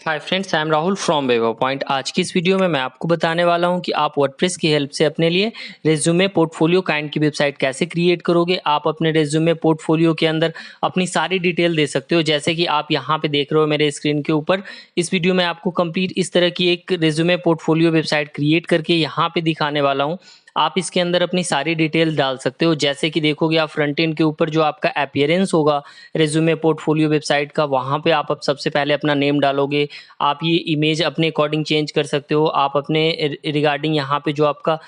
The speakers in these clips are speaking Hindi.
Hi friends, I am Rahul from waver point. आज की इस वीडियो में मैं आपको बताने वाला हूं कि आप वर्डप्रेस की हेल्प से अपने लिए रेज्यूमे पोर्टफोलियो काइंड की वेबसाइट कैसे क्रिएट करोगे। आप अपने रेज्यूमे पोर्टफोलियो के अंदर अपनी सारी डिटेल दे सकते हो, जैसे कि आप यहां पे देख रहे हो मेरे स्क्रीन के ऊपर। इस वीडियो में आपको कंप्लीट इस तरह की एक रेज्यूमे पोर्टफोलियो वेबसाइट क्रिएट करके यहाँ पे दिखाने वाला हूँ। आप इसके अंदर अपनी सारी डिटेल डाल सकते हो, जैसे कि देखोगे आप फ्रंट एंड के ऊपर जो आपका अपीयरेंस होगा रेज्यूमे पोर्टफोलियो वेबसाइट का, वहाँ पे आप अब सबसे पहले अपना नेम डालोगे। आप ये इमेज अपने अकॉर्डिंग चेंज कर सकते हो। आप अपने रिगार्डिंग यहाँ पे जो आपका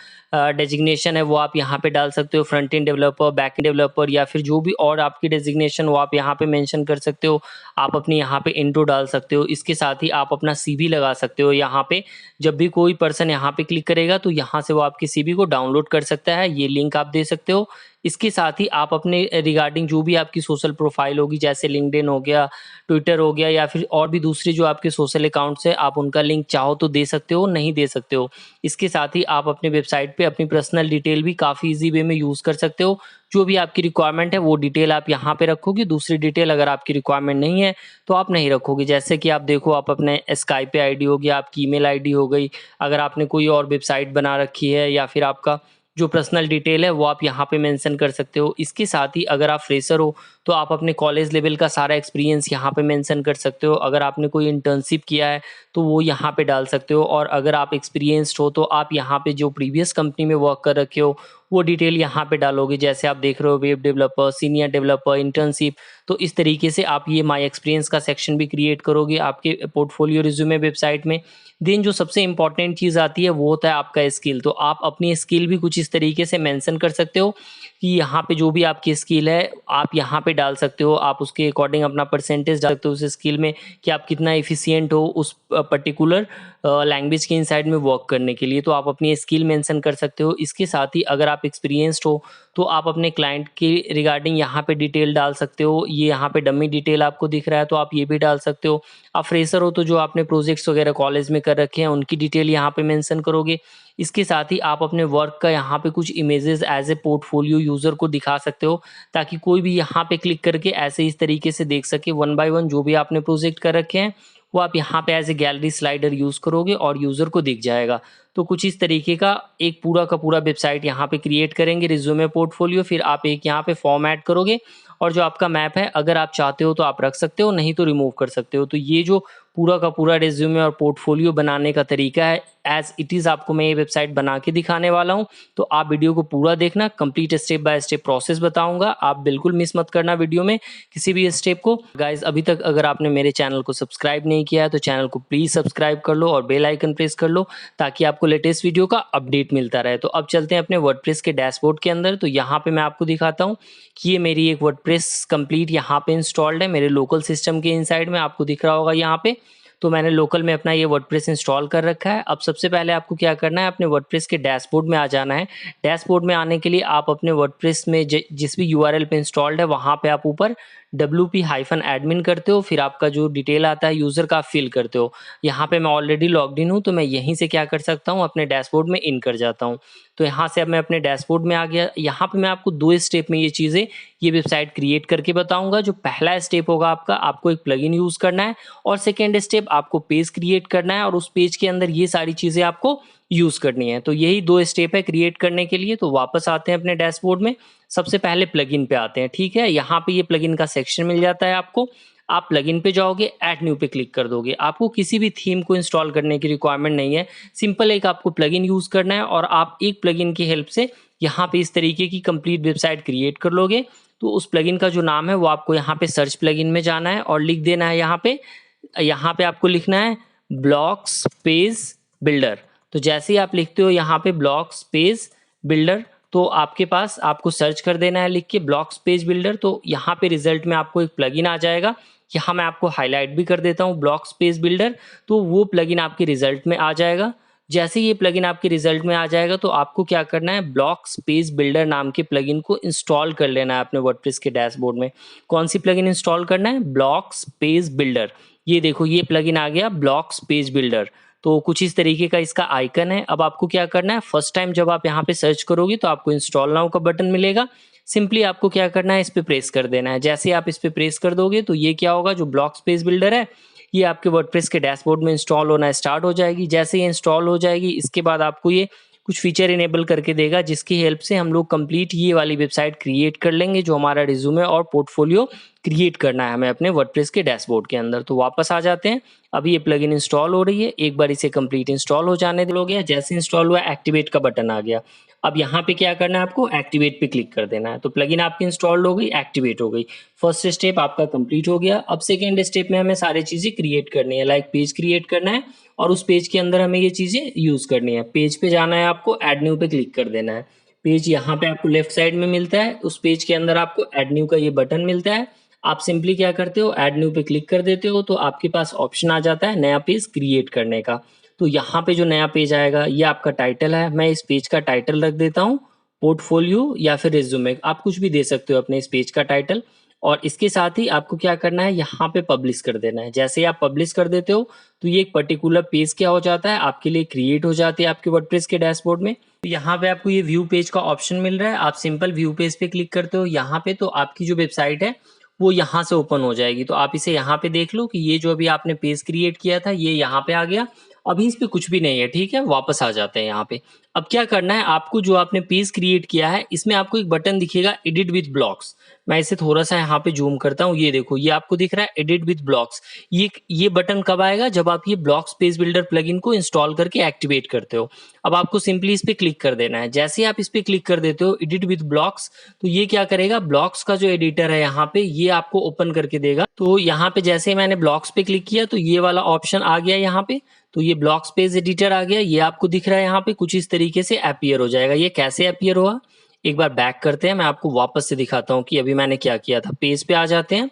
डेजिग्नेशन है वो आप यहाँ पे डाल सकते हो, front end developer, back end developer, या फिर जो भी और आपकी डेजिग्नेशन वो आप यहाँ पे मेंशन कर सकते हो। आप अपनी यहाँ पे इंट्रो डाल सकते हो। इसके साथ ही आप अपना सीवी लगा सकते हो यहाँ पे। जब भी कोई पर्सन यहाँ पे क्लिक करेगा तो यहाँ से वो आपकी सीवी को डाउनलोड कर सकता है, ये लिंक आप दे सकते हो। इसके साथ ही आप अपने रिगार्डिंग जो भी आपकी सोशल प्रोफाइल होगी, जैसे लिंक्डइन हो गया, ट्विटर हो गया, या फिर और भी दूसरे जो आपके सोशल अकाउंट्स है, आप उनका लिंक चाहो तो दे सकते हो, नहीं दे सकते हो। इसके साथ ही आप अपने वेबसाइट पे अपनी पर्सनल डिटेल भी काफ़ी इजी वे में यूज़ कर सकते हो। जो भी आपकी रिक्वायरमेंट है वो डिटेल आप यहाँ पे रखोगे। दूसरी डिटेल अगर आपकी रिक्वायरमेंट नहीं है तो आप नहीं रखोगे। जैसे कि आप देखो, आप अपने स्काइप पे आईडी हो गया, आपकी ईमेल आईडी हो गई, अगर आपने कोई और वेबसाइट बना रखी है, या फिर आपका जो पर्सनल डिटेल है वो आप यहाँ पे मेंशन कर सकते हो। इसके साथ ही अगर आप फ्रेशर हो तो आप अपने कॉलेज लेवल का सारा एक्सपीरियंस यहाँ पे मेंशन कर सकते हो। अगर आपने कोई इंटर्नशिप किया है तो वो यहाँ पे डाल सकते हो। और अगर आप एक्सपीरियंस्ड हो तो आप यहाँ पे जो प्रीवियस कंपनी में वर्क कर रखे हो वो डिटेल यहाँ पे डालोगे। जैसे आप देख रहे हो, web developer, senior developer, internship. तो इस तरीके से आप ये माई एक्सपीरियंस का सेक्शन भी क्रिएट करोगे आपके पोर्टफोलियो रिज्यूमे वेबसाइट में। देन जो सबसे इंपॉर्टेंट चीज़ आती है वो होता है आपका स्किल। तो आप अपनी स्किल भी कुछ इस तरीके से मेंशन कर सकते हो कि यहाँ पे जो भी आपकी स्किल है आप यहाँ पे डाल सकते हो। आप उसके अकॉर्डिंग अपना परसेंटेज डाल सकते हो उस स्किल में, कि आप कितना एफिशिएंट हो उस पर्टिकुलर लैंग्वेज के इनसाइड में वर्क करने के लिए। तो आप अपनी स्किल मेंशन कर सकते हो। इसके साथ ही अगर आप एक्सपीरियंस्ड हो तो आप अपने क्लाइंट के रिगार्डिंग यहाँ पे डिटेल डाल सकते हो। ये यहाँ पे डमी डिटेल आपको दिख रहा है तो आप ये भी डाल सकते हो। आप फ्रेशर हो तो जो आपने प्रोजेक्ट्स वगैरह कॉलेज में कर रखे हैं उनकी डिटेल यहाँ पे मेंशन करोगे। इसके साथ ही आप अपने वर्क का यहाँ पे कुछ images as a portfolio user को दिखा सकते हो, ताकि कोई भी यहाँ पे क्लिक करके ऐसे इस तरीके से देख सके वन बाय वन जो भी आपने प्रोजेक्ट कर रखे हैं वो आप यहाँ पे as a gallery slider use करोगे और यूजर को दिख जाएगा। तो कुछ इस तरीके का एक पूरा का पूरा वेबसाइट यहाँ पे क्रिएट करेंगे रिज्यूमे पोर्टफोलियो। फिर आप एक यहाँ पे फॉर्म ऐड करोगे और जो आपका मैप है अगर आप चाहते हो तो आप रख सकते हो, नहीं तो रिमूव कर सकते हो। तो ये जो पूरा का पूरा रिज्यूमे और पोर्टफोलियो बनाने का तरीका है, एज इट इज़ आपको मैं ये वेबसाइट बना के दिखाने वाला हूँ। तो आप वीडियो को पूरा देखना, complete step by step process बताऊंगा। आप बिल्कुल मिस मत करना वीडियो में किसी भी स्टेप को। गाइज, अभी तक अगर आपने मेरे चैनल को सब्सक्राइब नहीं किया है तो चैनल को प्लीज़ सब्सक्राइब कर लो और बेल आइकन प्रेस कर लो, ताकि आपको लेटेस्ट वीडियो का अपडेट मिलता रहे। तो अब चलते हैं अपने वर्डप्रेस के डैशबोर्ड के अंदर। तो यहाँ पे मैं आपको दिखाता हूँ कि ये मेरी एक वर्डप्रेस कंप्लीट यहाँ पे इंस्टॉल्ड है मेरे लोकल सिस्टम के इनसाइड में। आपको दिख रहा होगा यहाँ पे। तो मैंने लोकल में अपना ये वर्डप्रेस इंस्टॉल कर रखा है। अब सबसे पहले आपको क्या करना है, अपने वर्डप्रेस के डैशबोर्ड में आ जाना है। डैशबोर्ड में आने के लिए आप अपने वर्डप्रेस में जिस भी यूआरएल पे इंस्टॉल्ड है वहाँ पे आप ऊपर wp-admin करते हो। फिर आपका जो डिटेल आता है यूज़र का फिल करते हो। यहाँ पे मैं ऑलरेडी लॉग्ड इन हूँ तो मैं यहीं से क्या कर सकता हूँ, अपने डैशबोर्ड में इन कर जाता हूँ। तो यहाँ से अब मैं अपने डैशबोर्ड में आ गया। यहाँ पे मैं आपको दो स्टेप में ये चीज़ें, ये वेबसाइट क्रिएट करके बताऊंगा। जो पहला स्टेप होगा आपका, आपको एक प्लगइन यूज़ करना है, और सेकेंड स्टेप आपको पेज क्रिएट करना है और उस पेज के अंदर ये सारी चीज़ें आपको यूज़ करनी है। तो यही दो स्टेप है क्रिएट करने के लिए। तो वापस आते हैं अपने डैशबोर्ड में। सबसे पहले प्लगइन पे आते हैं, ठीक है। यहाँ पे ये प्लगइन का सेक्शन मिल जाता है आपको। आप प्लगइन पे जाओगे, ऐड न्यू पे क्लिक कर दोगे। आपको किसी भी थीम को इंस्टॉल करने की रिक्वायरमेंट नहीं है। सिंपल एक आपको प्लगइन यूज़ करना है और आप एक प्लगइन की हेल्प से यहाँ पे इस तरीके की कंप्लीट वेबसाइट क्रिएट कर लोगे। तो उस प्लगइन का जो नाम है वो आपको यहाँ पे सर्च प्लगइन में जाना है और लिख देना है यहाँ पे आपको लिखना है ब्लॉक स्पेस बिल्डर। तो जैसे ही आप लिखते हो यहाँ पे ब्लॉक स्पेस बिल्डर, तो आपके पास आपको सर्च कर देना है लिख के ब्लॉक स्पेस बिल्डर। तो यहाँ पे रिजल्ट में आपको एक प्लगइन आ जाएगा। यहाँ मैं आपको हाईलाइट भी कर देता हूँ ब्लॉक स्पेस बिल्डर, तो वो प्लगइन आपके रिजल्ट में आ जाएगा। जैसे ये प्लगइन आपके रिजल्ट में आ जाएगा तो आपको क्या करना है, ब्लॉक स्पेस बिल्डर नाम के प्लगइन को इंस्टॉल कर लेना है अपने वर्डप्रेस के डैशबोर्ड में। कौन सी प्लगइन इंस्टॉल करना है, ब्लॉक स्पेस बिल्डर। ये देखो, ये प्लगइन आ गया ब्लॉक स्पेस बिल्डर। तो कुछ इस तरीके का इसका आइकन है। अब आपको क्या करना है, फर्स्ट टाइम जब आप यहाँ पे सर्च करोगे तो आपको इंस्टॉल नाउ का बटन मिलेगा। सिंपली आपको क्या करना है, इस पे प्रेस कर देना है। जैसे आप इस पे प्रेस कर दोगे तो ये क्या होगा, जो ब्लॉक स्पेस बिल्डर है ये आपके वर्डप्रेस के डैशबोर्ड में इंस्टॉल होना स्टार्ट हो जाएगी। जैसे ये इंस्टॉल हो जाएगी, इसके बाद आपको ये कुछ फीचर इनेबल करके देगा, जिसकी हेल्प से हम लोग कंप्लीट ये वाली वेबसाइट क्रिएट कर लेंगे, जो हमारा रिज्यूमे और पोर्टफोलियो क्रिएट करना है हमें अपने वर्डप्रेस के डैशबोर्ड के अंदर। तो वापस आ जाते हैं। अभी ये प्लगइन इंस्टॉल हो रही है, एक बार इसे कंप्लीट इंस्टॉल हो जाने हो गया। जैसे इंस्टॉल हुआ, एक्टिवेट का बटन आ गया। अब यहाँ पे क्या करना है, आपको एक्टिवेट पे क्लिक कर देना है। तो प्लगइन आपकी इंस्टॉल्ड हो गई, एक्टिवेट हो गई। फर्स्ट स्टेप आपका कंप्लीट हो गया। अब सेकेंड स्टेप में हमें सारी चीजें क्रिएट करनी है, लाइक पेज क्रिएट करना है और उस पेज के अंदर हमें ये चीजें यूज करनी है। पेज पे जाना है, आपको ऐड न्यू पे क्लिक कर देना है। पेज यहाँ पे आपको लेफ्ट साइड में मिलता है, उस पेज के अंदर आपको ऐड न्यू का ये बटन मिलता है। आप सिंपली क्या करते हो, ऐड न्यू पे क्लिक कर देते हो, तो आपके पास ऑप्शन आ जाता है नया पेज क्रिएट करने का। तो यहाँ पे जो नया पेज आएगा, ये आपका टाइटल है। मैं इस पेज का टाइटल रख देता हूँ पोर्टफोलियो या फिर रिज्यूमे, आप कुछ भी दे सकते हो अपने इस पेज का टाइटल। और इसके साथ ही आपको क्या करना है, यहाँ पे पब्लिश कर देना है। जैसे ही आप पब्लिश कर देते हो, तो ये एक पर्टिकुलर पेज क्या हो जाता है, आपके लिए क्रिएट हो जाती है आपके वर्डप्रेस के डैशबोर्ड में। तो यहाँ पे आपको ये व्यू पेज का ऑप्शन मिल रहा है, आप सिंपल व्यू पेज पे क्लिक करते हो यहाँ पे, तो आपकी जो वेबसाइट है वो यहाँ से ओपन हो जाएगी। तो आप इसे यहाँ पे देख लो कि ये जो अभी आपने पेज क्रिएट किया था, ये यहाँ पे आ गया। अभी इस पे कुछ भी नहीं है, ठीक है। वापस आ जाते हैं यहाँ पे। अब क्या करना है आपको, जो आपने पेज क्रिएट किया है, इसमें आपको एक बटन दिखेगा एडिट विद ब्लॉक्स। मैं इसे थोड़ा सा यहाँ पे जूम करता हूँ, ये देखो, ये आपको दिख रहा है एडिट विद ब्लॉक्स। ये बटन कब आएगा, जब आप ये ब्लॉक्स पेज बिल्डर प्लगइन को इंस्टॉल करके एक्टिवेट करते हो। अब आपको सिंपली इस पे क्लिक कर देना है। जैसे ही आप इस पे क्लिक कर देते हो एडिट विद ब्लॉक्स, तो ये क्या करेगा, ब्लॉक्स का जो एडिटर है यहाँ पे, ये आपको ओपन करके देगा। तो यहाँ पे जैसे ही मैंने ब्लॉक्स पे क्लिक किया, तो ये वाला ऑप्शन आ गया यहाँ पे। तो ये ब्लॉक्स पेज एडिटर आ गया, ये आपको दिख रहा है यहाँ पे, कुछ इस तरीके से अपीयर हो जाएगा। ये कैसे अपीयर हुआ, एक बार बैक करते हैं, मैं आपको वापस से दिखाता हूँ कि अभी मैंने क्या किया था। पेज पे आ जाते हैं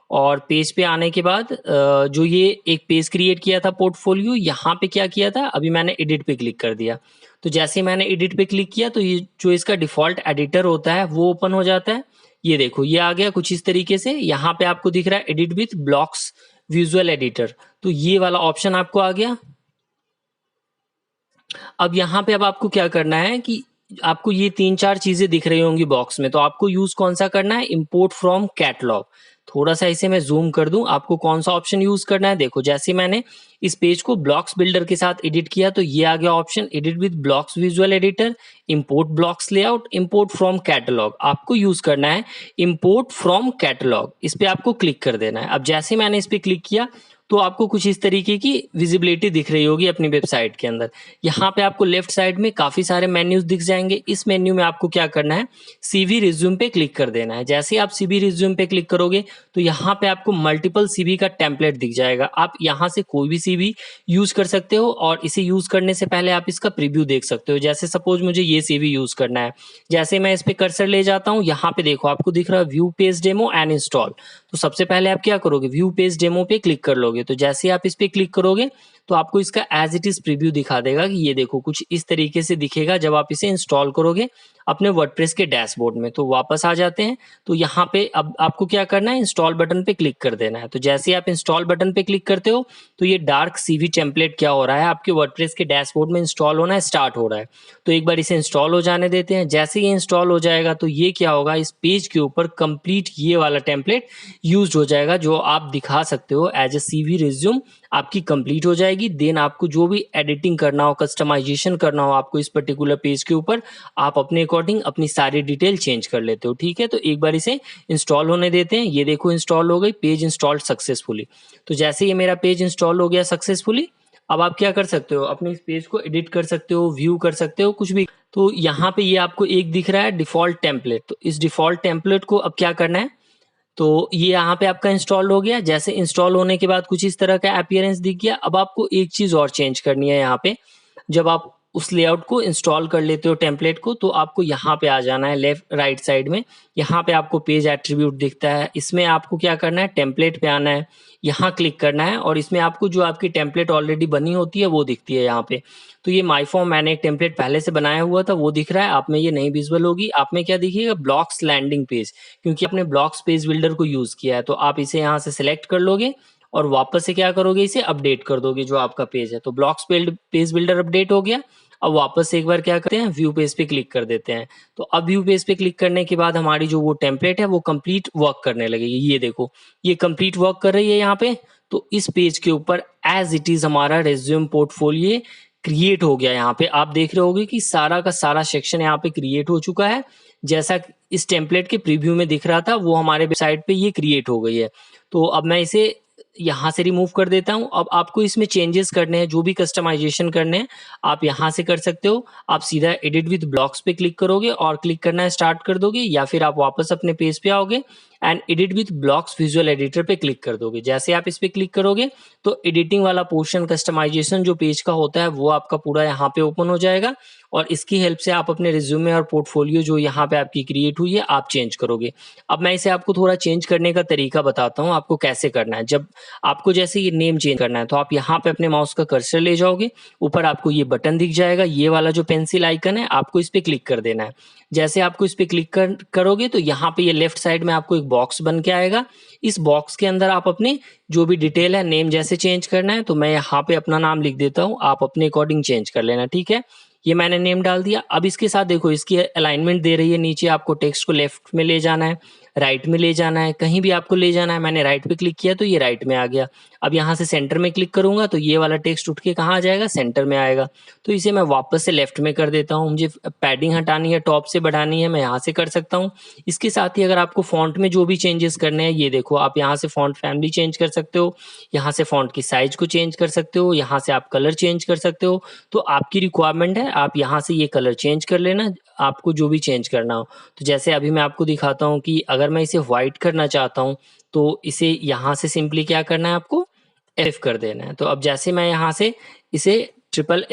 और पेज पे आने के बाद जो ये एक पेज क्रिएट किया था पोर्टफोलियो, यहाँ पे क्या किया था, अभी मैंने एडिट पे क्लिक कर दिया। तो जैसे मैंने एडिट पे क्लिक किया, तो ये जो इसका डिफॉल्ट एडिटर होता है वो ओपन हो जाता है। ये देखो, ये आ गया कुछ इस तरीके से। यहाँ पे आपको दिख रहा है edit with blocks visual editor, तो ये वाला ऑप्शन आपको आ गया। अब यहाँ पे अब आपको क्या करना है कि आपको ये 3-4 चीजें दिख रही होंगी बॉक्स में, तो आपको यूज कौन सा करना है, इंपोर्ट फ्रॉम कैटलॉग। थोड़ा सा इसे मैं जूम कर दूं, आपको कौन सा ऑप्शन यूज करना है। देखो, जैसे मैंने इस पेज को ब्लॉक्स बिल्डर के साथ एडिट किया, तो ये आ गया option edit with blocks visual editor, import blocks layout, import from catalogue. आपको यूज करना है इंपोर्ट फ्रॉम कैटलॉग, इस पे आपको क्लिक कर देना है। अब जैसे मैंने इस पे क्लिक किया, तो आपको कुछ इस तरीके की विजिबिलिटी दिख रही होगी अपनी वेबसाइट के अंदर। यहाँ पे आपको लेफ्ट साइड में काफी सारे मेन्यूज दिख जाएंगे। इस मेन्यू में आपको क्या करना है, सीवी रिज्यूम पे क्लिक कर देना है। जैसे ही आप सीवी रिज्यूम पे क्लिक करोगे, तो यहाँ पे आपको मल्टीपल सीवी का टेम्पलेट दिख जाएगा। आप यहाँ से कोई भी सीवी यूज कर सकते हो, और इसे यूज करने से पहले आप इसका प्रीव्यू देख सकते हो। जैसे सपोज मुझे ये सीवी यूज करना है, जैसे मैं इस पे कर्सर ले जाता हूँ, यहाँ पे देखो आपको दिख रहा है view page demo and install. तो सबसे पहले आप क्या करोगे, व्यू पेज डेमो पे क्लिक कर लोगे। तो जैसे आप इस पे क्लिक करोगे, तो आपको इसका एज इट इज प्रीव्यू दिखा देगा कि ये देखो कुछ इस तरीके से दिखेगा जब आप इसे इंस्टॉल करोगे अपने वर्डप्रेस के डैशबोर्ड में। तो वापस आ जाते हैं। तो यहाँ पे अब आपको क्या करना है, इंस्टॉल बटन पे क्लिक कर देना है। तो जैसे ही आप इंस्टॉल बटन पे क्लिक करते हो, तो ये डार्क सीवी टेम्पलेट क्या हो रहा है, आपके वर्डप्रेस के डैशबोर्ड में इंस्टॉल होना स्टार्ट हो रहा है। तो एक बार इसे इंस्टॉल हो जाने देते हैं। जैसे ये इंस्टॉल हो जाएगा, तो ये क्या होगा, इस पेज के ऊपर कंप्लीट ये वाला टेम्पलेट यूज हो जाएगा, जो आप दिखा सकते हो एज ए सीवी रिज्यूम आपकी कंप्लीट हो जाएगी। देन आपको जो भी एडिटिंग करना हो, कस्टमाइजेशन करना हो आपको इस पर्टिकुलर पेज के ऊपर, आप अपने अकॉर्डिंग अपनी सारी डिटेल चेंज कर लेते हो। ठीक है, तो एक बार इसे इंस्टॉल होने देते हैं। ये देखो इंस्टॉल हो गई, पेज इंस्टॉल्ड सक्सेसफुली। तो जैसे ये मेरा पेज इंस्टॉल हो गया सक्सेसफुली, अब आप क्या कर सकते हो, अपने इस पेज को एडिट कर सकते हो, व्यू कर सकते हो, कुछ भी। तो यहाँ पे ये आपको एक दिख रहा है डिफॉल्ट टेम्पलेट। तो इस डिफॉल्ट टेम्पलेट को अब क्या करना है, तो ये यहाँ पे आपका इंस्टॉल हो गया। जैसे इंस्टॉल होने के बाद कुछ इस तरह का अपीयरेंस दिख गया। अब आपको एक चीज और चेंज करनी है यहाँ पे, जब आप उस लेआउट को इंस्टॉल कर लेते हो टेम्पलेट को, तो आपको यहाँ पे आ जाना है लेफ्ट राइट साइड में। यहाँ पे आपको पेज एट्रीब्यूट दिखता है, इसमें आपको क्या करना है, टेम्पलेट पे आना है, यहाँ क्लिक करना है, और इसमें आपको जो आपकी टेम्पलेट ऑलरेडी बनी होती है वो दिखती है यहाँ पे। तो ये माई फॉर्म मैंने एक टेम्पलेट पहले से बनाया हुआ था, वो दिख रहा है। आप में ये नहीं विजुअल होगी, आप में क्या दिखेगा, ब्लॉक्स लैंडिंग पेज, क्योंकि आपने ब्लॉक्स पेज बिल्डर को यूज किया है। तो आप इसे यहाँ से सिलेक्ट कर लोगे और वापस से क्या करोगे, इसे अपडेट कर दोगे जो आपका पेज है। तो ब्लॉक्स पेज बिल्डर अपडेट हो गया। अब वापस से एक बार क्या करते हैं, व्यू पेज पे क्लिक कर देते हैं। तो अब व्यू पेज पे क्लिक करने के बाद हमारी जो वो टेम्पलेट है वो कंप्लीट वर्क करने लगेगी। ये देखो, ये कंप्लीट वर्क कर रही है यहाँ पे। तो इस पेज के ऊपर एज इट इज हमारा रेज्यूम पोर्टफोलियो क्रिएट हो गया। यहाँ पे आप देख रहे होगे कि सारा का सारा सेक्शन यहाँ पे क्रिएट हो चुका है। जैसा इस टेम्पलेट के प्रीव्यू में दिख रहा था वो हमारे वेबसाइट पे ये क्रिएट हो गई है। तो अब मैं इसे यहाँ से रिमूव कर देता हूँ। अब आपको इसमें चेंजेस करने हैं, जो भी कस्टमाइजेशन करने हैं आप यहाँ से कर सकते हो। आप सीधा एडिट विद ब्लॉक्स पे क्लिक करोगे और क्लिक करना स्टार्ट कर दोगे, या फिर आप वापस अपने पेज पे आओगे and edit with blocks visual editor पे क्लिक कर दोगे। जैसे आप इस पे क्लिक करोगे तो एडिटिंग वाला पोर्शन, कस्टमाइजेशन जो पेज का होता है वो आपका पूरा यहाँ पे ओपन हो जाएगा और इसकी हेल्प से आप अपने रिज्यूमे और पोर्टफोलियो जो यहाँ पे आपकी क्रिएट हुई है आप चेंज करोगे। अब मैं इसे आपको थोड़ा चेंज करने का तरीका बताता हूँ आपको कैसे करना है। जब आपको जैसे ये नेम चेंज करना है तो आप यहाँ पे अपने माउस का कर्सर ले जाओगे, ऊपर आपको ये बटन दिख जाएगा, ये वाला जो पेंसिल आइकन है आपको इस पे क्लिक कर देना है। जैसे आपको इस पे क्लिक करोगे तो यहाँ पे ये लेफ्ट साइड में आपको एक बॉक्स बन के आएगा। इस बॉक्स के अंदर आप अपने जो भी डिटेल है, नेम जैसे चेंज करना है तो मैं यहाँ पे अपना नाम लिख देता हूँ, आप अपने अकॉर्डिंग चेंज कर लेना, ठीक है। ये मैंने नेम डाल दिया। अब इसके साथ देखो इसकी अलाइनमेंट दे रही है, नीचे आपको टेक्स्ट को लेफ्ट में ले जाना है, राइट में ले जाना है, कहीं भी आपको ले जाना है। मैंने राइट पे क्लिक किया तो ये राइट में आ गया। अब यहाँ से सेंटर में क्लिक करूंगा तो ये वाला टेक्स्ट उठ के कहाँ आ जाएगा, सेंटर में आएगा। तो इसे मैं वापस से लेफ्ट में कर देता हूँ। मुझे पैडिंग हटानी है, टॉप से बढ़ानी है, मैं यहाँ से कर सकता हूँ। इसके साथ ही अगर आपको फॉन्ट में जो भी चेंजेस करने हैं, ये देखो आप यहाँ से फॉन्ट फैमिली चेंज कर सकते हो, यहाँ से फॉन्ट की साइज को चेंज कर सकते हो, यहाँ से आप कलर चेंज कर सकते हो। तो आपकी रिक्वायरमेंट है, आप यहाँ से ये कलर चेंज कर लेना, आपको जो भी चेंज करना हो। तो जैसे अभी मैं आपको दिखाता हूँ कि अगर मैं इसे व्हाइट करना चाहता हूँ तो इसे यहाँ से सिंपली क्या करना है, आपको F कर देना है। तो अब जैसे मैं यहाँ से इसे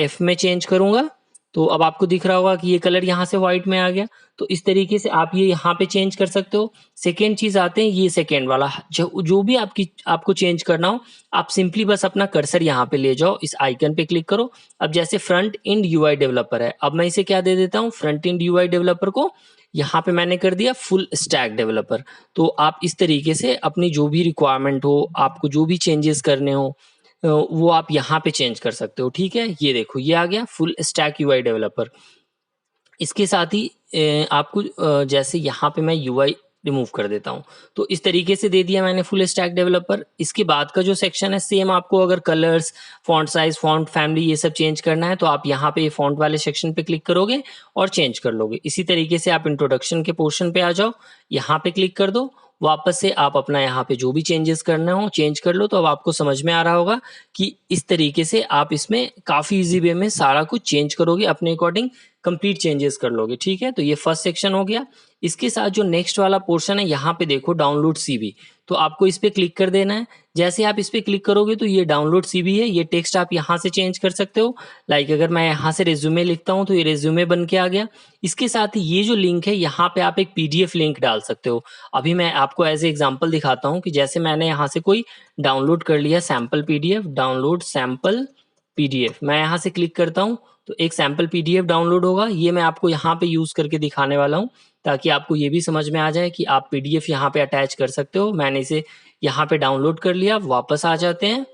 F में चेंज करूंगा तो अब आपको दिख रहा होगा कि ये कलर यहाँ से व्हाइट में आ गया। तो इस तरीके से आप ये यहाँ पे चेंज कर सकते हो। सेकेंड चीज आते हैं ये सेकेंड वाला, जो भी आपको चेंज करना हो आप सिंपली बस अपना कर्सर यहाँ पे ले जाओ, इस आइकन पे क्लिक करो। अब जैसे फ्रंट एंड यूआई डेवलपर है, अब मैं इसे क्या दे देता हूँ, फ्रंट एंड यूआई डेवलपर को यहाँ पे मैंने कर दिया फुल स्टैक डेवलपर। तो आप इस तरीके से अपनी जो भी रिक्वायरमेंट हो, आपको जो भी चेंजेस करने हो वो आप यहाँ पे चेंज कर सकते हो, ठीक है। ये देखो ये आ गया फुल स्टैक यूआई डेवलपर। इसके साथ ही आपको जैसे यहाँ पे मैं यूआई रिमूव कर देता हूँ तो इस तरीके से दे दिया मैंने फुल स्टैक डेवलपर। इसके बाद का जो सेक्शन है सेम, आपको अगर colours, font size, font family ये सब चेंज करना है तो आप यहाँ पे फॉन्ट वाले सेक्शन पे क्लिक करोगे और चेंज कर लोगे। इसी तरीके से आप इंट्रोडक्शन के पोर्शन पे आ जाओ, यहाँ पे क्लिक कर दो, वापस से आप अपना यहाँ पे जो भी चेंजेस करना हो चेंज कर लो। तो अब आपको समझ में आ रहा होगा कि इस तरीके से आप इसमें काफी इजी वे में सारा कुछ चेंज करोगे, अपने अकॉर्डिंग कंप्लीट चेंजेस कर लोगे, ठीक है। तो ये फर्स्ट सेक्शन हो गया। इसके साथ जो नेक्स्ट वाला पोर्शन है यहाँ पे देखो डाउनलोड सीवी, तो आपको इस पे क्लिक कर देना है। जैसे आप इस पे क्लिक करोगे तो ये डाउनलोड सीवी है, ये टेक्स्ट आप यहाँ से चेंज कर सकते हो। लाइक अगर मैं यहाँ से रेज्यूमे लिखता हूँ तो ये रेज्यूमे बन के आ गया। इसके साथ ही ये जो लिंक है यहाँ पे आप एक पीडीएफ लिंक डाल सकते हो। अभी मैं आपको एज ए एग्जाम्पल दिखाता हूँ कि जैसे मैंने यहाँ से कोई डाउनलोड कर लिया sample PDF, download sample PDF, मैं यहाँ से क्लिक करता हूँ तो एक सैम्पल पीडीएफ डाउनलोड होगा। ये मैं आपको यहाँ पे यूज करके दिखाने वाला हूँ ताकि आपको ये भी समझ में आ जाए कि आप पीडीएफ यहाँ पे अटैच कर सकते हो। मैंने इसे यहाँ पे डाउनलोड कर लिया, वापस आ जाते हैं,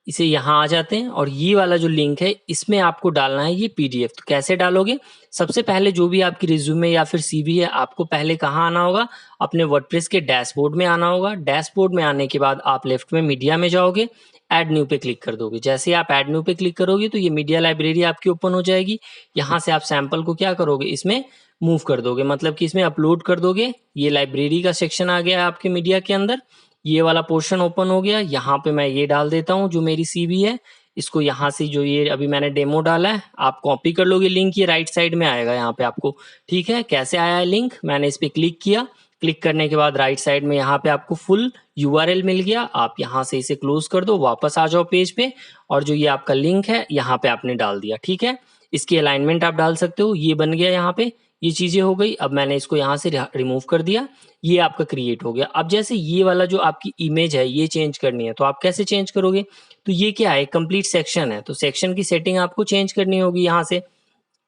इसे यहाँ आ जाते हैं और ये वाला जो लिंक है इसमें आपको डालना है ये पीडीएफ। तो कैसे डालोगे, सबसे पहले जो भी आपकी रिज्यूमे या फिर सीवी है आपको पहले कहाँ आना होगा, अपने वर्डप्रेस के डैशबोर्ड में आना होगा। डैशबोर्ड में आने के बाद आप लेफ्ट में मीडिया में जाओगे, ऐड न्यू पे क्लिक कर दोगे। जैसे आप ऐड न्यू पे क्लिक करोगे तो ये मीडिया लाइब्रेरी आपकी ओपन हो जाएगी। यहाँ से आप सैंपल को क्या करोगे, इसमें मूव कर दोगे, मतलब कि इसमें अपलोड कर दोगे। ये लाइब्रेरी का सेक्शन आ गया है आपके मीडिया के अंदर, ये वाला पोर्शन ओपन हो गया। यहाँ पे मैं ये डाल देता हूँ जो मेरी सीवी है, इसको यहाँ से जो ये अभी मैंने डेमो डाला है आप कॉपी कर लोगे, लिंक ये राइट साइड में आएगा यहाँ पे आपको, ठीक है। कैसे आया है लिंक, मैंने इस पे क्लिक किया, क्लिक करने के बाद राइट साइड में यहाँ पे आपको फुल यूआरएल मिल गया। आप यहाँ से इसे क्लोज कर दो, वापस आ जाओ पेज पे और जो ये आपका लिंक है यहाँ पे आपने डाल दिया, ठीक है। इसकी अलाइनमेंट आप डाल सकते हो, ये बन गया यहाँ पे, ये चीजें हो गई। अब मैंने इसको यहाँ से रिमूव कर दिया, ये आपका क्रिएट हो गया। अब जैसे ये वाला जो आपकी इमेज है ये चेंज करनी है तो आप कैसे चेंज करोगे, तो ये क्या है, कंप्लीट सेक्शन है तो सेक्शन की सेटिंग आपको चेंज करनी होगी। यहाँ से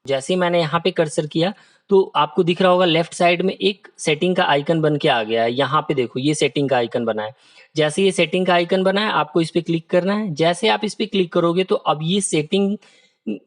जैसे ही मैंने यहाँ पे कर्सर किया तो आपको दिख रहा होगा लेफ्ट साइड में एक सेटिंग का आइकन बन के आ गया है। यहाँ पे देखो ये सेटिंग का आइकन बना है। जैसे ये सेटिंग का आइकन बना है आपको इस पे क्लिक करना है। जैसे आप इस पे क्लिक करोगे तो अब ये सेटिंग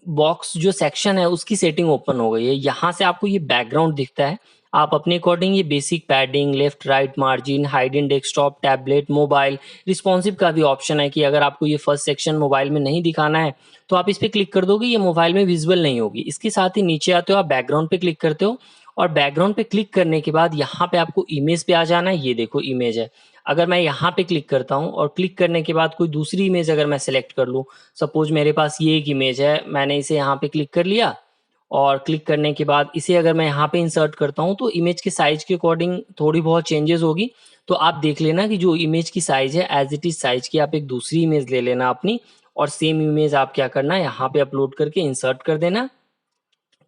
बॉक्स जो सेक्शन है उसकी सेटिंग ओपन हो गई है। यहाँ से आपको ये बैकग्राउंड दिखता है, आप अपने अकॉर्डिंग ये basic padding, left right margin, hide इन डेस्कटॉप, टैबलेट, मोबाइल, रिस्पॉन्सिव का भी ऑप्शन है कि अगर आपको ये फर्स्ट सेक्शन मोबाइल में नहीं दिखाना है तो आप इस पर क्लिक कर दोगे, ये मोबाइल में विजिबल नहीं होगी। इसके साथ ही नीचे आते हो, आप बैकग्राउंड पे क्लिक करते हो और बैकग्राउंड पे क्लिक करने के बाद यहाँ पे आपको इमेज पे आ जाना है। ये देखो इमेज है। अगर मैं यहाँ पे क्लिक करता हूँ और क्लिक करने के बाद कोई दूसरी इमेज अगर मैं सेलेक्ट कर लूँ, सपोज मेरे पास ये एक इमेज है, मैंने इसे यहाँ पे क्लिक कर लिया और क्लिक करने के बाद इसे अगर मैं यहाँ पे इंसर्ट करता हूँ तो इमेज के साइज के अकॉर्डिंग थोड़ी बहुत चेंजेस होगी। तो आप देख लेना कि जो इमेज की साइज है एज इट इज साइज की आप एक दूसरी इमेज ले लेना अपनी, और सेम इमेज आप क्या करना है यहाँ पे अपलोड करके इंसर्ट कर देना,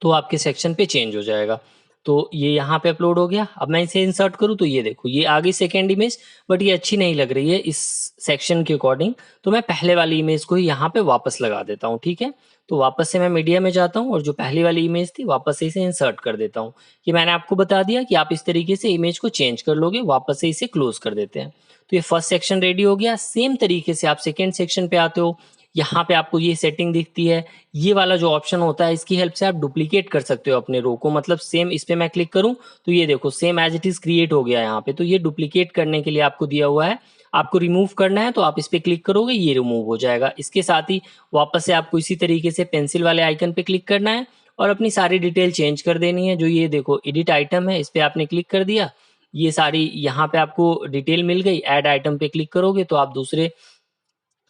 तो आपके सेक्शन पे चेंज हो जाएगा। तो ये यहाँ पे अपलोड हो गया। अब मैं इसे इंसर्ट करूँ तो ये देखो ये आ गई सेकेंड इमेज, बट ये अच्छी नहीं लग रही है इस सेक्शन के अकॉर्डिंग, तो मैं पहले वाली इमेज को ही यहाँ पे वापस लगा देता हूँ। ठीक है, तो वापस से मैं मीडिया में जाता हूँ और जो पहली वाली इमेज थी वापस से इसे इंसर्ट कर देता हूँ। कि मैंने आपको बता दिया कि आप इस तरीके से इमेज को चेंज कर लोगे, वापस से इसे क्लोज कर देते हैं। तो ये फर्स्ट सेक्शन रेडी हो गया। सेम तरीके से आप सेकेंड सेक्शन पे आते हो, यहाँ पे आपको ये सेटिंग दिखती है, ये वाला जो ऑप्शन होता है इसकी हेल्प से आप डुप्लीकेट कर सकते हो अपने रो को। मतलब सेम इस पे मैं क्लिक करूं तो ये देखो same as it is create हो गया यहाँ पे। तो ये डुप्लीकेट करने के लिए आपको दिया हुआ है, आपको रिमूव करना है तो आप इस पे क्लिक करोगे, ये रिमूव हो जाएगा। इसके साथ ही वापस से आपको इसी तरीके से पेंसिल वाले आइकन पे क्लिक करना है और अपनी सारी डिटेल चेंज कर देनी है। जो ये देखो एडिट आइटम है, इस पे आपने क्लिक कर दिया, ये सारी यहाँ पे आपको डिटेल मिल गई। ऐड आइटम पे क्लिक करोगे तो आप दूसरे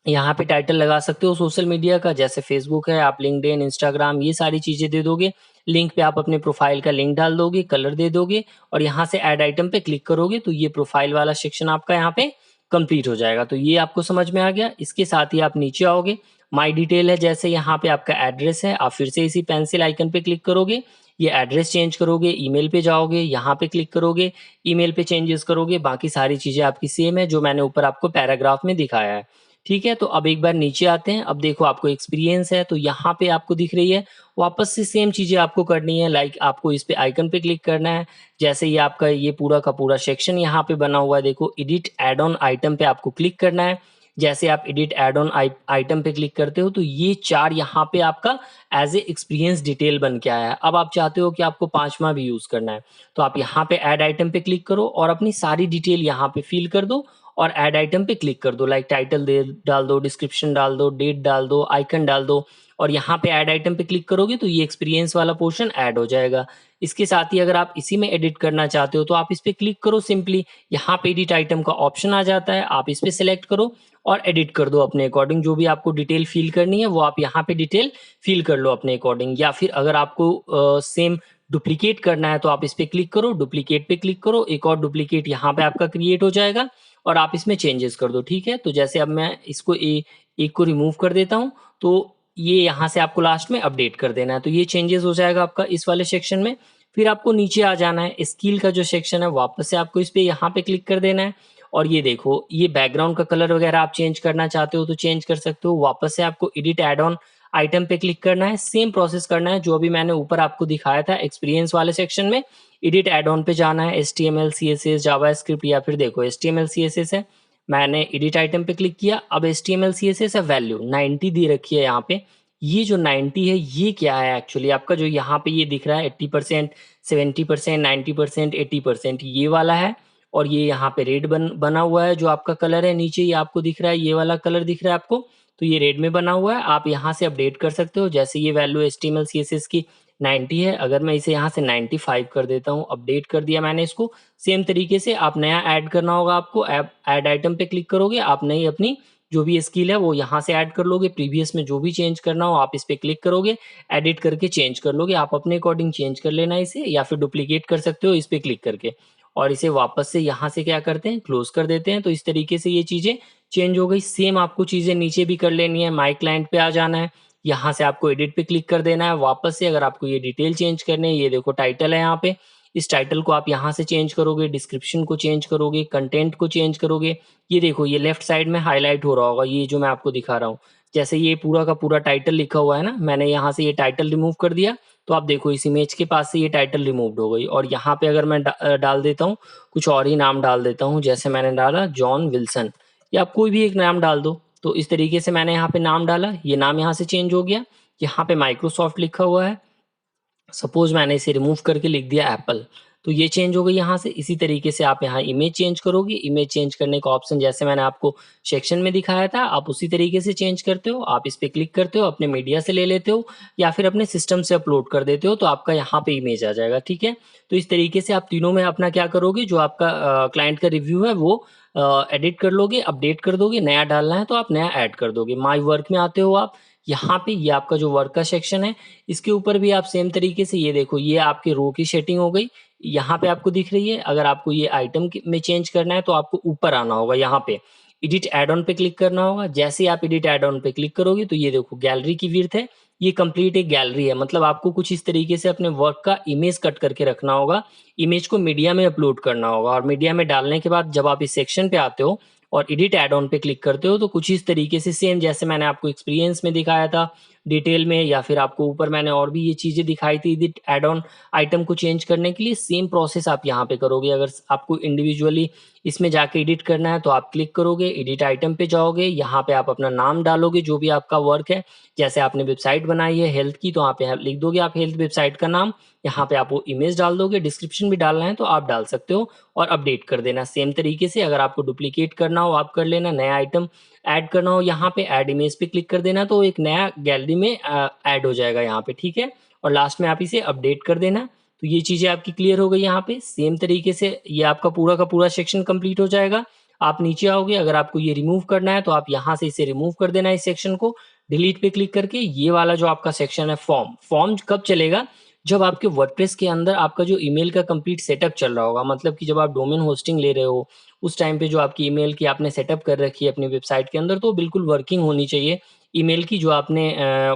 यहाँ पे टाइटल लगा सकते हो सोशल मीडिया का, जैसे फेसबुक है, आप लिंक्डइन, इंस्टाग्राम, ये सारी चीजें दे दोगे। लिंक पे आप अपने प्रोफाइल का लिंक डाल दोगे, कलर दे दोगे और यहाँ से ऐड आइटम पे क्लिक करोगे तो ये प्रोफाइल वाला सेक्शन आपका यहाँ पे कंप्लीट हो जाएगा। तो ये आपको समझ में आ गया। इसके साथ ही आप नीचे आओगे, माई डिटेल है, जैसे यहाँ पे आपका एड्रेस है, आप फिर से इसी पेंसिल आइकन पे क्लिक करोगे, ये एड्रेस चेंज करोगे, ईमेल पे जाओगे, यहाँ पे क्लिक करोगे, ईमेल पे चेंजेस करोगे, बाकी सारी चीजें आपकी सेम है जो मैंने ऊपर आपको पैराग्राफ में दिखाया है। ठीक है, तो अब एक बार नीचे आते हैं। अब देखो आपको एक्सपीरियंस है तो यहाँ पे आपको दिख रही है, वापस से सेम चीजें आपको करनी है। लाइक आपको इस पे आइकन पे क्लिक करना है, जैसे ये आपका ये पूरा का पूरा सेक्शन यहाँ पे बना हुआ है, देखो एडिट एड ऑन आइटम पे आपको क्लिक करना है। जैसे आप एडिट एड ऑन आइटम पे क्लिक करते हो तो ये चार यहाँ पे आपका एज ए एक्सपीरियंस डिटेल बन के आया है। अब आप चाहते हो कि आपको पांचवा भी यूज करना है तो आप यहाँ पे ऐड आइटम पे क्लिक करो और अपनी सारी डिटेल यहाँ पे फिल कर दो और ऐड आइटम पे क्लिक कर दो। लाइक टाइटल दे डाल दो, डिस्क्रिप्शन डाल दो, डेट डाल दो, आइकन डाल दो और यहाँ पे ऐड आइटम पे क्लिक करोगे तो ये एक्सपीरियंस वाला पोर्शन ऐड हो जाएगा। इसके साथ ही अगर आप इसी में एडिट करना चाहते हो तो आप इस पे क्लिक करो, सिंपली यहाँ पे एडिट आइटम का ऑप्शन आ जाता है, आप इस पे सिलेक्ट करो और एडिट कर दो अपने अकॉर्डिंग। जो भी आपको डिटेल फिल करनी है वो आप यहाँ पे डिटेल फिल कर लो अपने अकॉर्डिंग। या फिर अगर आपको सेम डुप्लीकेट करना है तो आप इस पे क्लिक करो, डुप्लीकेट पे क्लिक करो, एक और डुप्लीकेट यहाँ पे आपका क्रिएट हो जाएगा और आप इसमें चेंजेस कर दो। ठीक है, तो जैसे अब मैं इसको एक को रिमूव कर देता हूँ तो ये यहाँ से आपको लास्ट में अपडेट कर देना है, तो ये चेंजेस हो जाएगा आपका इस वाले सेक्शन में। फिर आपको नीचे आ जाना है, स्किल का जो सेक्शन है वापस से आपको इस पे यहाँ पे क्लिक कर देना है और ये देखो ये बैकग्राउंड का कलर वगैरह आप चेंज करना चाहते हो तो चेंज कर सकते हो। वापस से आपको एडिट एड ऑन आइटम पे क्लिक करना है, सेम प्रोसेस करना है जो अभी मैंने ऊपर आपको दिखाया था एक्सपीरियंस वाले सेक्शन में। एडिट एड ऑन पे जाना है, HTML CSS जावास्क्रिप्ट, या फिर देखो HTML CSS है, मैंने एडिट आइटम पे क्लिक किया। अब HTML CSS है, वैल्यू 90 दी रखी है यहाँ पे। ये जो 90 है ये क्या है एक्चुअली, आपका जो यहाँ पे ये दिख रहा है 80%, 70%, 90%, 80%, ये वाला है। और ये यहाँ पे रेड बना हुआ है, जो आपका कलर है नीचे ये आपको दिख रहा है, ये वाला कलर दिख रहा है आपको, तो ये रेड में बना हुआ है। आप यहाँ से अपडेट कर सकते हो, जैसे ये वैल्यू HTML CSS की 90 है, अगर मैं इसे यहाँ से 95 कर देता हूँ, अपडेट कर दिया मैंने इसको। सेम तरीके से आप नया ऐड करना होगा आपको, ऐड आइटम पे क्लिक करोगे, आप नई अपनी जो भी स्किल है वो यहाँ से ऐड कर लोगे। प्रीवियस में जो भी चेंज करना हो आप इस पे क्लिक करोगे, एडिट करके चेंज कर लोगे। आप अपने अकॉर्डिंग चेंज कर लेना इसे, या फिर डुप्लीकेट कर सकते हो इस पे क्लिक करके, और इसे वापस से यहाँ से क्या करते हैं, क्लोज कर देते हैं। तो इस तरीके से ये चीजें चेंज हो गई। सेम आपको चीजें नीचे भी कर लेनी है, माई क्लाइंट पे आ जाना है, यहाँ से आपको एडिट पे क्लिक कर देना है। वापस से अगर आपको ये डिटेल चेंज करने है, ये देखो टाइटल है यहाँ पे, इस टाइटल को आप यहाँ से चेंज करोगे, डिस्क्रिप्शन को चेंज करोगे, कंटेंट को चेंज करोगे। ये देखो ये लेफ्ट साइड में हाईलाइट हो रहा होगा, ये जो मैं आपको दिखा रहा हूँ, जैसे ये पूरा का पूरा टाइटल लिखा हुआ है ना, मैंने यहाँ से ये टाइटल रिमूव कर दिया तो आप देखो इस इमेज के पास से ये टाइटल रिमूव्ड हो गई। और यहाँ पे अगर मैं डाल देता हूँ कुछ और ही नाम डाल देता हूँ, जैसे मैंने डाला जॉन विल्सन, या आप कोई भी एक नाम डाल दो। तो इस तरीके से मैंने यहाँ पे नाम डाला, ये नाम यहाँ से चेंज हो गया। यहाँ पे माइक्रोसॉफ्ट लिखा हुआ है, सपोज मैंने इसे रिमूव करके लिख दिया एप्पल, तो ये चेंज हो गई यहाँ से। इसी तरीके से आप यहाँ इमेज चेंज करोगे, इमेज चेंज करने का ऑप्शन जैसे मैंने आपको सेक्शन में दिखाया था, आप उसी तरीके से चेंज करते हो। आप इस पे क्लिक करते हो, अपने मीडिया से ले लेते हो या फिर अपने सिस्टम से अपलोड कर देते हो, तो आपका यहाँ पे इमेज आ जाएगा, ठीक है। तो इस तरीके से आप तीनों में अपना क्या करोगे, जो आपका क्लाइंट का रिव्यू है वो एडिट कर लोगे, अपडेट कर दोगे। नया डालना है तो आप नया ऐड कर दोगे। माय वर्क में आते हो आप, यहाँ पे ये आपका जो वर्क का सेक्शन है, इसके ऊपर भी आप सेम तरीके से ये देखो, ये आपके रो की सेटिंग हो गई, यहाँ पे आपको दिख रही है। अगर आपको ये आइटम में चेंज करना है तो आपको ऊपर आना होगा, यहाँ पे एडिट एड ऑन पे क्लिक करना होगा। जैसे ही आप एडिट एड ऑन पे क्लिक करोगे तो ये देखो गैलरी की विड्थ है, ये कंप्लीट एक गैलरी है। मतलब आपको कुछ इस तरीके से अपने वर्क का इमेज कट करके रखना होगा, इमेज को मीडिया में अपलोड करना होगा, और मीडिया में डालने के बाद जब आप इस सेक्शन पे आते हो और एडिट एड ऑन पे क्लिक करते हो तो कुछ इस तरीके से सेम जैसे मैंने आपको एक्सपीरियंस में दिखाया था डिटेल में, या फिर आपको ऊपर मैंने और भी ये चीज़ें दिखाई थी एडिट एड ऑन आइटम को चेंज करने के लिए, सेम प्रोसेस आप यहाँ पे करोगे। अगर आपको इंडिविजुअली इसमें जाके एडिट करना है तो आप क्लिक करोगे, एडिट आइटम पे जाओगे, यहाँ पे आप अपना नाम डालोगे जो भी आपका वर्क है। जैसे आपने वेबसाइट बनाई है हेल्थ की, तो यहाँ पे लिख दोगे आप हेल्थ वेबसाइट का नाम, यहाँ पे आप वो इमेज डाल दोगे। डिस्क्रिप्शन भी डालना है तो आप डाल सकते हो और अपडेट कर देना सेम तरीके से। अगर आपको डुप्लीकेट करना हो आप कर लेना, नया आइटम ऐड करना हो यहाँ पे ऐड इमेज पे क्लिक कर देना, तो एक नया गैलरी में ऐड हो जाएगा यहाँ पे, ठीक है। और लास्ट में आप इसे अपडेट कर देना। तो ये चीज़ें आपकी क्लियर हो गई यहाँ पे। सेम तरीके से ये आपका पूरा का पूरा सेक्शन कंप्लीट हो जाएगा। आप नीचे आओगे, अगर आपको ये रिमूव करना है तो आप यहाँ से इसे रिमूव कर देना इस सेक्शन को, डिलीट पे क्लिक करके। ये वाला जो आपका सेक्शन है फॉर्म कब चलेगा, जब आपके वर्डप्रेस के अंदर आपका जो ईमेल का कंप्लीट सेटअप चल रहा होगा। मतलब कि जब आप डोमेन होस्टिंग ले रहे हो उस टाइम पे जो आपकी ईमेल की आपने सेटअप कर रखी है अपनी वेबसाइट के अंदर, तो बिल्कुल वर्किंग होनी चाहिए ईमेल की, जो आपने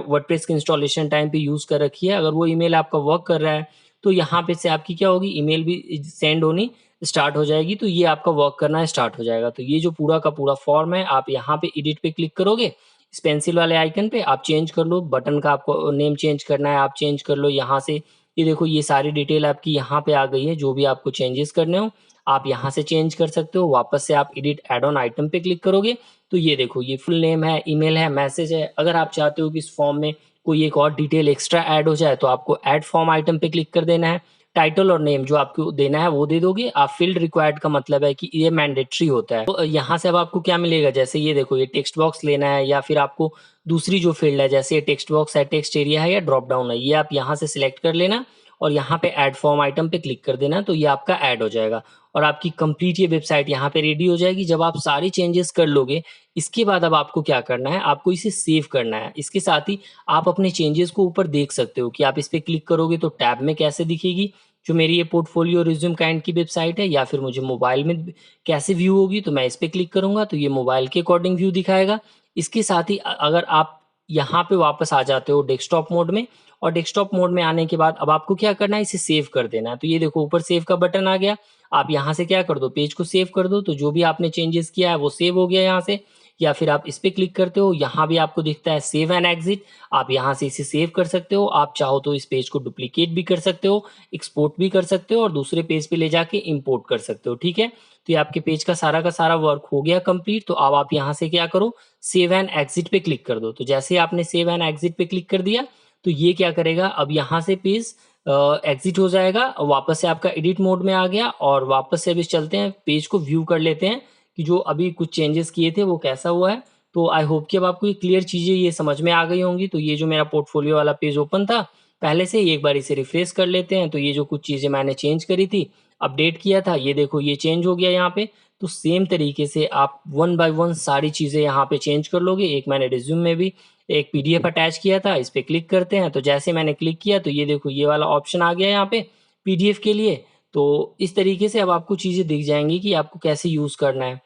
वर्डप्रेस के इंस्टॉलेशन टाइम पे यूज़ कर रखी है। अगर वो ईमेल आपका वर्क कर रहा है तो यहाँ पे से आपकी क्या होगी, ईमेल भी सेंड होनी स्टार्ट हो जाएगी, तो ये आपका वर्क करना स्टार्ट हो जाएगा। तो ये जो पूरा का पूरा फॉर्म है, आप यहाँ पे एडिट पे क्लिक करोगे, इस पेंसिल वाले आइकन पे आप चेंज कर लो। बटन का आपको नेम चेंज करना है आप चेंज कर लो यहाँ से। ये देखो ये सारी डिटेल आपकी यहाँ पे आ गई है, जो भी आपको चेंजेस करने हो आप यहाँ से चेंज कर सकते हो। वापस से आप एडिट एड ऑन आइटम पे क्लिक करोगे तो ये देखो ये फुल नेम है, ईमेल है, मैसेज है। अगर आप चाहते हो कि इस फॉर्म में कोई एक और डिटेल एक्स्ट्रा ऐड हो जाए तो आपको ऐड फॉर्म आइटम पे क्लिक कर देना है। टाइटल और नेम जो आपको देना है वो दे दोगे आप। फील्ड रिक्वायर्ड का मतलब है कि ये मैंडेटरी होता है। तो यहाँ से अब आपको क्या मिलेगा, जैसे ये देखो ये टेक्स्ट बॉक्स लेना है या फिर आपको दूसरी जो फील्ड है, जैसे ये टेक्स्ट बॉक्स है, टेक्स्ट एरिया है या ड्रॉप डाउन है, ये आप यहाँ से सिलेक्ट कर लेना और यहाँ पे ऐड फॉर्म आइटम पे क्लिक कर देना, तो ये आपका ऐड हो जाएगा और आपकी कंप्लीट ये वेबसाइट यहाँ पे रेडी हो जाएगी। जब आप सारी चेंजेस कर लोगे, इसके बाद अब आपको क्या करना है, आपको इसे सेव करना है। इसके साथ ही आप अपने चेंजेस को ऊपर देख सकते हो कि आप इस पे क्लिक करोगे तो टैब में कैसे दिखेगी जो मेरी ये पोर्टफोलियो रिज्यूम काइंड की वेबसाइट है, या फिर मुझे मोबाइल में कैसे व्यू होगी। तो मैं इस पे क्लिक करूंगा तो ये मोबाइल के अकॉर्डिंग व्यू दिखाएगा। इसके साथ ही अगर आप यहाँ पे वापस आ जाते हो डेस्कटॉप मोड में, और डेस्कटॉप मोड में आने के बाद अब आपको क्या करना है, इसे सेव कर देना है। तो ये देखो ऊपर सेव का बटन आ गया, आप यहाँ से क्या कर दो, पेज को सेव कर दो। तो जो भी आपने चेंजेस किया है वो सेव हो गया यहाँ से। या फिर आप इस पे क्लिक करते हो, यहाँ भी आपको दिखता है सेव एंड एग्जिट, आप यहाँ से इसे सेव कर सकते हो। आप चाहो तो इस पेज को डुप्लीकेट भी कर सकते हो, एक्सपोर्ट भी कर सकते हो और दूसरे पेज पे ले जाके इंपोर्ट कर सकते हो, ठीक है। तो ये आपके पेज का सारा वर्क हो गया कंप्लीट। तो अब आप यहाँ से क्या करो, सेव एंड एग्जिट पे क्लिक कर दो। तो जैसे आपने सेव एंड एग्जिट पे क्लिक कर दिया तो ये क्या करेगा, अब यहाँ से पेज एग्जिट हो जाएगा, वापस से आपका एडिट मोड में आ गया। और वापस से अभी चलते हैं पेज को व्यू कर लेते हैं कि जो अभी कुछ चेंजेस किए थे वो कैसा हुआ है। तो आई होप कि अब आपको ये क्लियर चीज़ें ये समझ में आ गई होंगी। तो ये जो मेरा पोर्टफोलियो वाला पेज ओपन था पहले से, एक बार इसे रिफ्रेश कर लेते हैं। तो ये जो कुछ चीज़ें मैंने चेंज करी थी, अपडेट किया था, ये देखो ये चेंज हो गया यहाँ पे। तो सेम तरीके से आप वन बाय वन सारी चीज़ें यहाँ पे चेंज कर लोगे। एक मैंने रिज्यूम में भी एक पीडीएफ अटैच किया था, इस पे क्लिक करते हैं। तो जैसे मैंने क्लिक किया तो ये देखो ये वाला ऑप्शन आ गया यहाँ पे पीडीएफ के लिए। तो इस तरीके से अब आपको चीज़ें दिख जाएंगी कि आपको कैसे यूज़ करना है।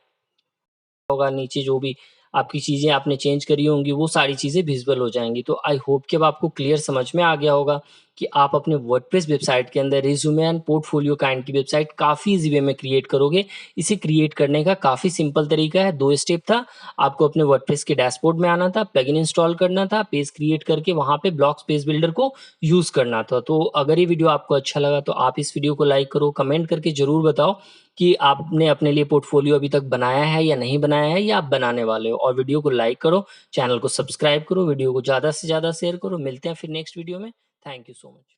होगा नीचे जो भी आपकी चीज़ें आपने चेंज करी होंगी वो सारी चीज़ें विजिबल हो जाएँगी। तो आई होप कि अब आपको क्लियर समझ में आ गया होगा कि आप अपने वर्डप्रेस वेबसाइट के अंदर रिज्यूमे एंड पोर्टफोलियो काइंड की वेबसाइट काफ़ी ईज़ी वे में क्रिएट करोगे। इसे क्रिएट करने का काफ़ी सिंपल तरीका है, 2 स्टेप था। आपको अपने वर्डप्रेस के डैशबोर्ड में आना था, प्लगइन इंस्टॉल करना था, पेज क्रिएट करके वहाँ पे ब्लॉक्स पेज बिल्डर को यूज़ करना था। तो अगर ये वीडियो आपको अच्छा लगा तो आप इस वीडियो को लाइक करो, कमेंट करके ज़रूर बताओ कि आपने अपने लिए पोर्टफोलियो अभी तक बनाया है या नहीं बनाया है, या आप बनाने वाले हो। और वीडियो को लाइक करो, चैनल को सब्सक्राइब करो, वीडियो को ज़्यादा से ज़्यादा शेयर करो। मिलते हैं फिर नेक्स्ट वीडियो में। Thank you so much.